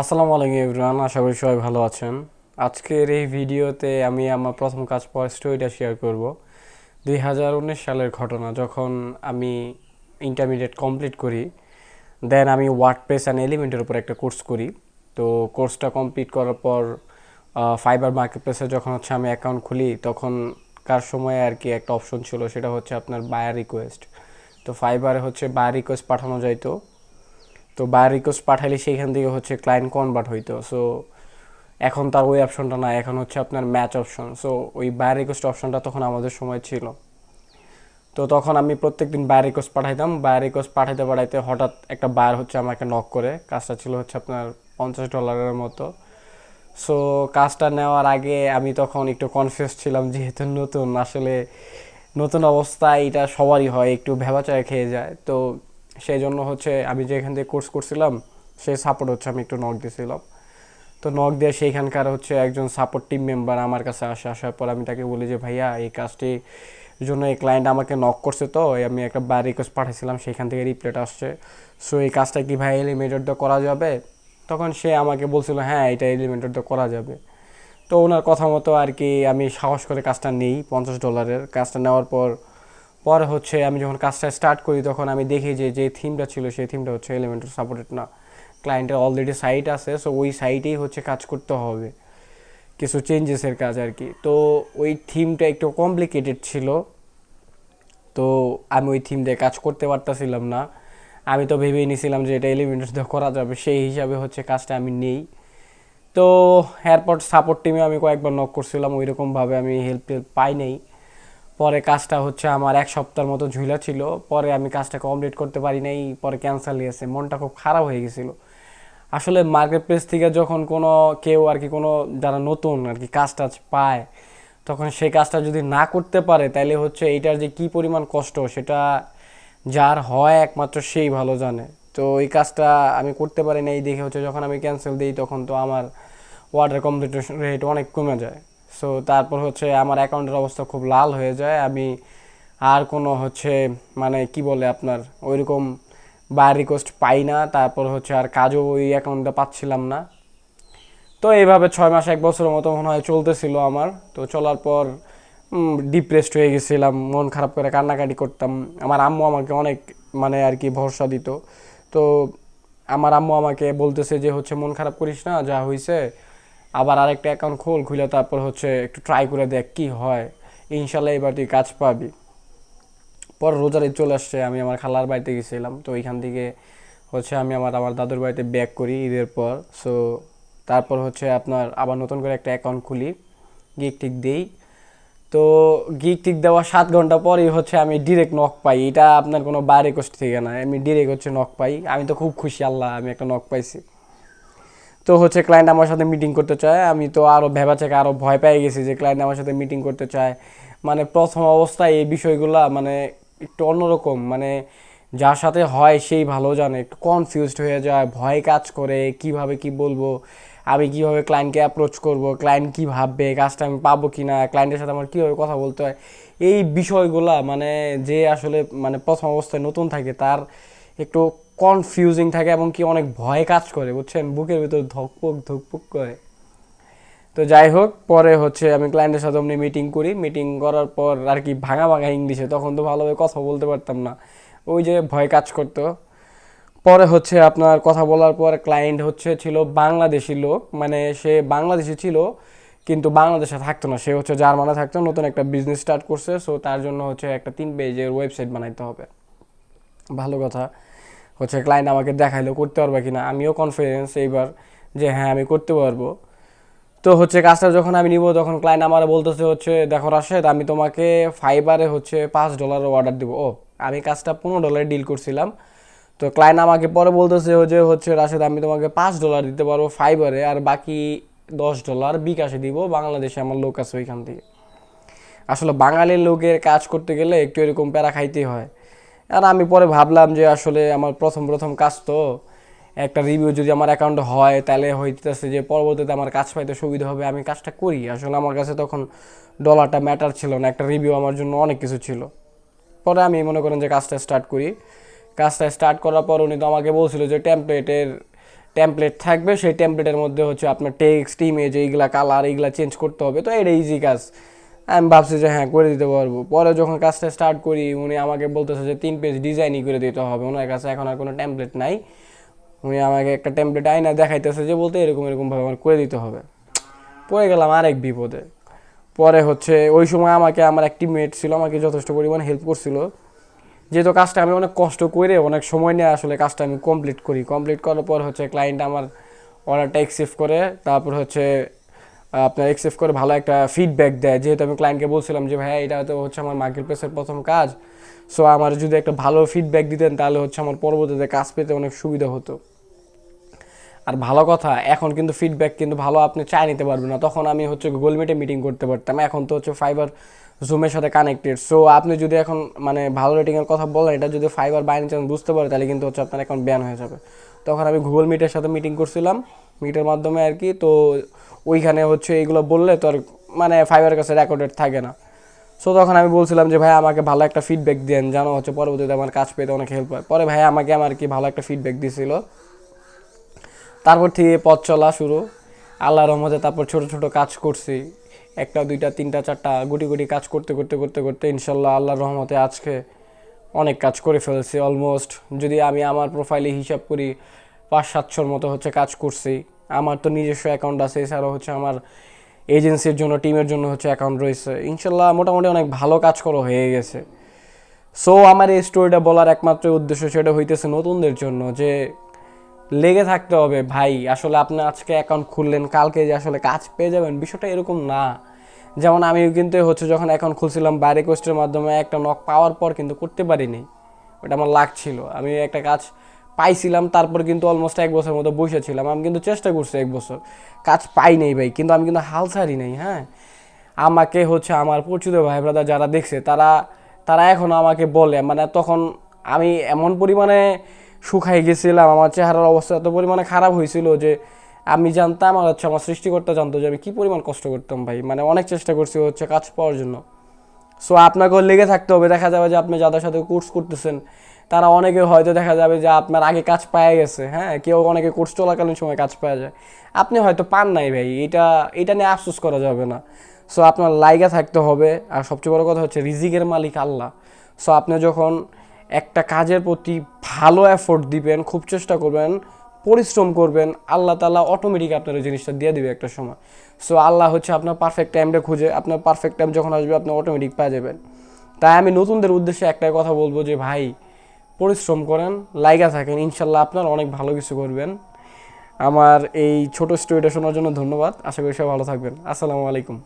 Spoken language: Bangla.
আসসালামু আলাইকুম এভরিওয়ান, আশা করি সবাই ভালো আছেন। আজকের এই ভিডিওতে আমি আমার প্রথম কাজ পর স্টোরিটা শেয়ার করব। 2019 সালের ঘটনা, যখন আমি ইন্টারমিডিয়েট কমপ্লিট করি, দেন আমি ওয়ার্ডপ্রেস অ্যান্ড এলিমেন্টের উপর একটা কোর্স করি। তো কোর্সটা কমপ্লিট করার পর ফাইবার মার্কেটপ্লেসে যখন আমি অ্যাকাউন্ট খুলি, তখন কার সময় একটা অপশন ছিল, সেটা হচ্ছে আপনার বায়ার রিকোয়েস্ট। তো ফাইবারে বায়ার রিকোয়েস্ট পাঠানো যাইতো। তো বায়ার রিকোয়েস্ট পাঠাইলে সেইখান থেকে ক্লায়েন্ট কনভার্ট হইতো। সো এখন তার ওই অপশনটা নাই, এখন আপনার ম্যাচ অপশন। সো ওই বায়ার রিকোয়েস্ট অপশনটা তখন আমাদের সময় ছিল। তো তখন আমি প্রত্যেকদিন বায়ার রিকোয়েস্ট পাঠাইতাম। বায়ার রিকোয়েস্ট পাঠাইতে পাঠাইতে হঠাৎ একটা বায়ার আমাকে নক করে। কাজটা ছিল আপনার $50 মতো। সো কাজটা নেওয়ার আগে আমি তখন একটু কনফিউজ ছিলাম, যেহেতু নতুন, আসলে নতুন অবস্থায় এটা সবারই হয়, একটু ভেবাচায় খেয়ে যায়। তো সেই জন্য আমি যেখান থেকে কোর্স করছিলাম, সেই সাপোর্ট আমি একটু নক দিয়েছিলাম। তো নক দিয়ে সেইখানকার একজন সাপোর্ট টিম মেম্বার আমার কাছে আসার পর আমি তাকে বলি যে ভাইয়া, এই কাজটি জন্য এই ক্লায়েন্ট আমাকে নক করছে, তো আমি একটা বায়ার রিকোয়েস্ট পাঠিয়েছিলাম, সেইখান থেকে রিপ্লেট আসছে। সো এই কাজটা কি ভাই এলিমেন্টর দিয়ে করা যাবে? তখন সে আমাকে বলছিল হ্যাঁ, এটা এলিমেন্টর দিয়ে করা যাবে। তো ওনার কথা মতো আমি সাহস করে কাজটা নেই। $50 কাজটা নেওয়ার পর পরে আমি যখন কাজটা স্টার্ট করি, তখন আমি দেখি যে যে থিমটা ছিল, সেই থিমটা এলিমেন্টর সাপোর্টেড না। ক্লায়েন্টের অলরেডি সাইট আছে, সো ওই সাইটেই কাজ করতে হবে, কিছু চেঞ্জেসের কাজ তো ওই থিমটা একটু কমপ্লিকেটেড ছিল। তো আমি ওই থিম দিয়ে কাজ করতে পারতেছিলাম না। আমি তো ভেবেই নিয়েছিলাম যে এটা এলিমেন্টস দিয়ে করা যাবে, সেই হিসাবে কাজটা আমি নেই। তো এয়ারপোর্ট সাপোর্ট টিমে আমি কয়েকবার নক করছিলাম, ওই রকমভাবে আমি হেল্প পাই নাই। পরে কাজটা আমার 1 সপ্তাহের মতো ঝুলা ছিল। পরে আমি কাজটা কমপ্লিট করতে পারি নাই, পরে ক্যান্সেল হয়েছে। মনটা খুব খারাপ হয়ে গেছিলো। আসলে মার্কেট প্লেস থেকে যখন কোনো কেউ কোনো যারা নতুন কাজ টাজ পায়, তখন সেই কাজটা যদি না করতে পারে, তাইলে এইটার যে কি পরিমাণ কষ্ট, সেটা যার হয় একমাত্র সেই ভালো জানে। তো এই কাজটা আমি করতে পারি না, এই দেখে যখন আমি ক্যান্সেল দিই, তখন তো আমার ওয়াটার কমপ্লিটেশন রেট অনেক কমে যায়। সো তারপর আমার অ্যাকাউন্টের অবস্থা খুব লাল হয়ে যায়। আমি আর কোনো মানে কি বলে আপনার ওইরকম বায়ার রিকোয়েস্ট পাই না। তারপর আর কাজও ওই অ্যাকাউন্টে পাচ্ছিলাম না। তো এইভাবে 6 মাস 1 বছরের মতো মনে হয় চলতেছিল আমার। তো চলার পর ডিপ্রেসড হয়ে গেছিলাম, মন খারাপ করে কান্নাকাটি করতাম। আমার আম্মু আমাকে অনেক মানে ভরসা দিত। তো আমার আম্মু আমাকে বলতেছে যে মন খারাপ করিস না, যা হয়েছে আবার আরেকটা অ্যাকাউন্ট খুলে তারপর একটু ট্রাই করে দেখ কি হয়, ইনশাল্লাহ এবার তুই কাজ পাবি। পর রোজার ঈদ চলে আসছে, আমি আমার খালার বাড়িতে গেছিলাম। তো ওইখান থেকে আমি আমার আমার দাদুর বাড়িতে ব্যাক করি ঈদের পর। সো তারপর আপনার আবার নতুন করে একটা অ্যাকাউন্ট খুলি, গিগ টিক দিই। তো গিগ টিক দেওয়ার 7 ঘন্টা পরেই আমি ডিরেক্ট নক পাই। এটা আপনার কোনো বাইরে কোস্ট থেকে না, আমি ডিরেক্ট নক পাই। আমি তো খুব খুশি, আল্লাহ আমি একটা নক পাইছি। তো ক্লায়েন্ট আমার সাথে মিটিং করতে চায়। আমি তো আরও ভেবাচাকে আরও ভয় পেয়ে গেছি যে ক্লায়েন্ট আমার সাথে মিটিং করতে চায়। মানে প্রথম অবস্থায় এই বিষয়গুলা একটু অন্যরকম, যার সাথে হয় সেই ভালো জানে, একটু কনফিউজড হয়ে যায়, ভয় কাজ করে, কিভাবে কি বলবো, আমি কিভাবে ক্লায়েন্টকে অ্যাপ্রোচ করব, ক্লায়েন্ট কি ভাববে, কাজটা আমি পাবো কি না, ক্লায়েন্টের সাথে আমার কীভাবে কথা বলতে হয়। এই বিষয়গুলা যে আসলে প্রথম অবস্থায় নতুন থাকে, তার একটু কনফিউজিং থাকে এবং কি অনেক ভয় কাজ করে, বুঝছেন, বুকের ভিতর ধকপক ধকপক করে। তো যাই হোক, পরে আমি ক্লায়েন্টের সাথে অমনি মিটিং করি। মিটিং করার পর ভাঙা ভাঙা ইংলিশে, তখন তো ভালোভাবে কথা বলতে পারতাম না, ওই যে ভয় কাজ করতো। পরে আপনার কথা বলার পর ক্লায়েন্ট ছিল বাংলাদেশি লোক, সে বাংলাদেশি ছিল কিন্তু বাংলাদেশে থাকতো না, সে জার্মানে থাকতো, নতুন একটা বিজনেস স্টার্ট করছে। সো তার জন্য একটা 3 পেজের ওয়েবসাইট বানাইতে হবে। ভালো কথা, ক্লায়েন্ট আমাকে দেখাইলো করতে পারবা কিনা। আমিও কনফিডেন্স এইবার যে হ্যাঁ আমি করতে পারবো। তো কাজটা যখন আমি নিব, তখন ক্লায়েন্ট আমার বলতেছে দেখো রাশেদ, আমি তোমাকে ফাইবারে $5 অর্ডার দিব। ও, আমি কাজটা $15 ডিল করছিলাম। তো ক্লায়েন্ট আমাকে পরে বলতেছে যে রাশেদ, আমি তোমাকে $5 দিতে পারবো ফাইবারে, আর বাকি $10 বিকাশে দিব, বাংলাদেশে আমার লোক আছে ওইখান থেকে। আসলে বাঙালির লোকের কাজ করতে গেলে একটু এরকম প্যারা খাইতেই হয়। আর আমি পরে ভাবলাম যে আসলে আমার প্রথম প্রথম কাজ, তো একটা রিভিউ যদি আমার অ্যাকাউন্টে হয়, তাহলে হইতেছে যে পরবর্তীতে আমার কাজ পাইতে সুবিধা হবে, আমি কাজটা করি। আসলে আমার কাছে তখন ডলারটা ম্যাটার ছিল না, একটা রিভিউ আমার জন্য অনেক কিছু ছিল। পরে আমি মনে করেন যে কাজটা স্টার্ট করি। কাজটা স্টার্ট করার পর উনি তো আমাকে বলছিল যে টেমপ্লেটের টেমপ্লেট থাকবে, সেই টেমপ্লেটের মধ্যে হচ্ছে আপনার টেক্সট, ইমেজ, এইগুলা কালার এইগুলা চেঞ্জ করতে হবে। তো এটা ইজি কাজ। আমি ভাবছি যে হ্যাঁ করে দিতে পারবো। পরে যখন কাজটা স্টার্ট করি উনি আমাকে বলতেছে যে 3 পেজ ডিজাইনই করে দিতে হবে, ওনার কাছে এখন আর কোনো টেমপ্লেট নাই। উনি আমাকে একটা টেমপ্লেট আইনা দেখাইতেছে যে বলতে এরকম এরকমভাবে আমার করে দিতে হবে। পড়ে গেলাম আরেক বিপদে। পরে হচ্ছে ওই সময় আমাকে আমার এক টিমমেট ছিল, আমাকে যথেষ্ট পরিমাণে হেল্প করছিল, যেহেতু কাজটা আমি অনেক কষ্ট করে অনেক সময় নিয়ে আসলে কাজটা আমি কমপ্লিট করার পর হচ্ছে ক্লায়েন্ট আমার অর্ডারটা অ্যাকসেপ্ট করে, তারপর হচ্ছে আপনার অ্যাকসেপ্ট করে ভালো একটা ফিডব্যাক দেয়। যেহেতু আমি ক্লায়েন্টকে বলছিলাম যে ভাই এটা তো হচ্ছে আমার মার্কেট প্লেসের প্রথম কাজ, সো আমার যদি একটা ভালো ফিডব্যাক দিতেন তাহলে হচ্ছে আমার পরবর্তীতে কাজ পেতে অনেক সুবিধা হতো। আর ভালো কথা, এখন কিন্তু ফিডব্যাক কিন্তু ভালো আপনি চাই নিতে পারবেন না। তখন আমি হচ্ছে গুগল মিটে মিটিং করতে পারতাম, এখন তো হচ্ছে ফাইবার জুমের সাথে কানেক্টেড। সো আপনি যদি এখন মানে ভালো রেটিংয়ের কথা বলেন, এটা যদি ফাইবার বাইরে চান্স বুঝতে পারে তাহলে কিন্তু হচ্ছে আপনার অ্যাকাউন্ট ব্যান হয়ে যাবে। তখন আমি গুগল মিটের সাথে মিটিং করছিলাম, মিটের মাধ্যমে আর কি। তো ওইখানে হচ্ছে এইগুলো বললে তো আর মানে ফাইবারের কাছে রেকর্ডেড থাকে না। সো তখন আমি বলছিলাম যে ভাই আমাকে ভালো একটা ফিডব্যাক দেন, জানো হচ্ছে পরবর্তীতে আমার কাজ পেতে অনেক হেল্প হয়। পরে ভাই আমাকে আমার কি ভালো একটা ফিডব্যাক দিছিল। তারপর থেকে পথ চলা শুরু আল্লাহর রহমতে। তারপর ছোট ছোট কাজ করছি, একটা দুইটা তিনটা চারটা গুটি গুটি কাজ করতে করতে করতে করতে ইনশাল্লাহ আল্লাহর রহমতে আজকে অনেক কাজ করে ফেলেছি। অলমোস্ট যদি আমি আমার প্রোফাইলে হিসাব করি 500-700 মতো হচ্ছে কাজ করছি। আমার তো নিজস্ব অ্যাকাউন্ট আছে, এছাড়াও হচ্ছে আমার এজেন্সির জন্য, টিমের জন্য হচ্ছে অ্যাকাউন্ট রয়েছে। ইনশাল্লাহ মোটামুটি অনেক ভালো কাজ করা হয়ে গেছে। সো আমার এই স্টোরিটা বলার একমাত্র উদ্দেশ্য সেটা হইতেছে নতুনদের জন্য যে লেগে থাকতে হবে ভাই। আসলে আপনি আজকে অ্যাকাউন্ট খুললেন, কালকে যে আসলে কাজ পেয়ে যাবেন বিষয়টা এরকম না। যেমন আমিও কিন্তু হচ্ছে যখন অ্যাকাউন্ট খুলছিলাম বাই রিকোয়েস্টের মাধ্যমে একটা নক পাওয়ার পর কিন্তু করতে পারিনি, ওটা আমার লাক ছিল। আমি একটা কাজ পাইছিলাম, তারপর কিন্তু অলমোস্ট 1 বছর মতো বসেছিলাম। আমি কিন্তু চেষ্টা করছি 1 বছর, কাজ পাই নেই ভাই, কিন্তু আমি কিন্তু হাল ছাড়ি নেই। হ্যাঁ, আমাকে হচ্ছে আমার পরিচিত ভাই ব্রাদার যারা দেখছে তারা তারা এখনও আমাকে বলে, মানে তখন আমি এমন পরিমাণে শুকাই গেছিলাম, আমার চেহারার অবস্থা এত পরিমাণে খারাপ হয়েছিল যে আমি জানতাম আর হচ্ছে আমার সৃষ্টিকর্তা জানতো যে আমি কী পরিমাণ কষ্ট করতাম ভাই। মানে অনেক চেষ্টা করছি হচ্ছে কাজ পাওয়ার জন্য। সো আপনাকেও লেগে থাকতে হবে। দেখা যাবে যে আপনি যাদের সাথে কোর্স করতেছেন তারা অনেকে হয়তো দেখা যাবে যে আপনার আগে কাজ পাওয়া গেছে। হ্যাঁ, কেউ অনেকে কোর্স চলাকালীন সময় কাজ পাওয়া যায়, আপনি হয়তো পান নাই ভাই। এটা নিয়ে আফসোস করা যাবে না। সো আপনার লাইগা থাকতে হবে। আর সবচেয়ে বড় কথা হচ্ছে রিজিকের মালিক আল্লাহ। সো আপনি যখন একটা কাজের প্রতি ভালো এফোর্ট দিবেন, খুব চেষ্টা করবেন, পরিশ্রম করবেন, আল্লাহ তাআলা অটোমেটিক আপনার ওই জিনিসটা দিয়ে দিবে একটা সময়। সো আল্লাহ হচ্ছে আপনার পারফেক্ট টাইমটা খুঁজে, আপনার পারফেক্ট টাইম যখন আসবে আপনি অটোমেটিক পেয়ে যাবেন। তাই আমি নতুনদের উদ্দেশ্যে একটাই কথা বলবো যে ভাই পরিশ্রম করেন, লাইগা থাকেন, ইনশাল্লাহ আপনার অনেক ভালো কিছু করবেন। আমার এই ছোট স্টোরিটা শোনার জন্য ধন্যবাদ। আশা করি সবাই ভালো থাকবেন। আসসালামু আলাইকুম।